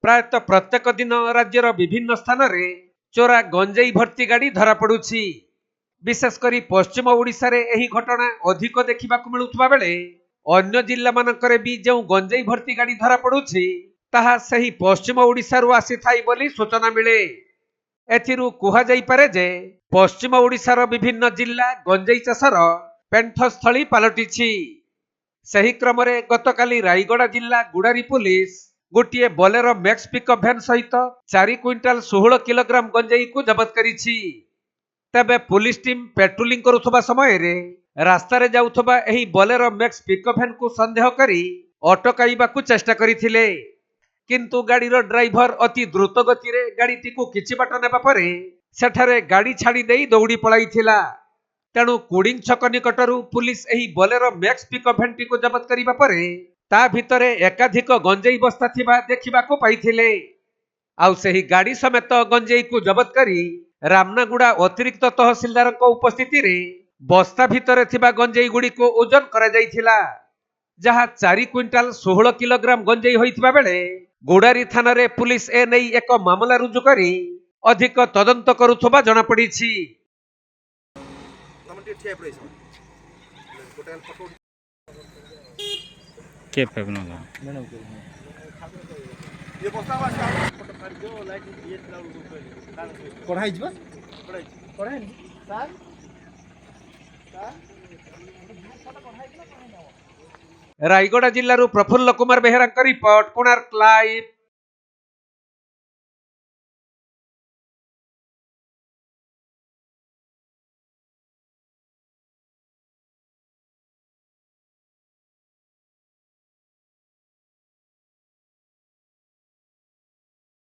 प्रायतः प्रत्येक दिन राज्यर विभिन्न स्थान रे चोरा गंजेई भर्ती गाड़ी धरा पड़ुछि। विशेषकर पश्चिम ओडिशा रे एही घटना अधिक देखिबाकु मिलुथबा बेले अन्य जिल्ला मानकरे भी जो गंजेई भर्ती गाड़ी धरा पड़ुछि ताहा सही पश्चिम ओडिशा रु आसीथाई बोली सूचना मिले। एथिरु कुहा जाई पारे जे पश्चिम ओडिशार विभिन्न जिल्ला गंजेई चाषर पेंठस्थली पालटिछि। सही क्रम रे गतकाली रायगड़ा जिल्ला गुडारी पुलिस गोटे बोलेरो मैक्स पिकअप भैन सहित 4 क्विंटाल 16 किलोग्राम गंजेई को जबत करिछि। तबे पुलिस टीम पेट्रोलिंग करुथबा समय रे रास्ता रे जाउथबा एही बोलेरो मैक्स पिकअप भैन को संदेह करी अटकाइबाकू चेष्टा करिथिले, किंतु गाड़ीर ड्राइवर अति द्रुत गति रे गाड़ीटी को किछि बाट नेबा परे सेठारे गाड़ी छाड़ी देई दौड़ी पळाइथिला। तेणु कुडिंग छक निकटरू पुलिस एही बोलेरो मैक्स पिकअप भैनटी को जबत करिबा परे ता भितरे एकाधिक गंजेई बस्ता थिबा देखिबाकू पाइथिले। आउ सेही गाड़ी समेत गंजेई को जबत करी रामनागुड़ा अतिरिक्त तहसीलदार उपस्थिति रे बस्ता भितरे थिबा गंजेई गुड़ी को ओजन करा जाइथिला, जहा 4 क्विंटाल 16 किलोग्राम गंजेई होइथिबा बेले गुडारी थाना रे पुलिस ए नै एक मामला रुजु करी अधिक तदंत करुथबा जणा पड़िछि। के फेबना ये बस्ता वाला लाइट ये पढ़ाई जबा पढ़ाई सर रायगड़ा जिल्लारू प्रफुल्ल कुमार बेहेरा रिपोर्ट, कोणार्क लाइव।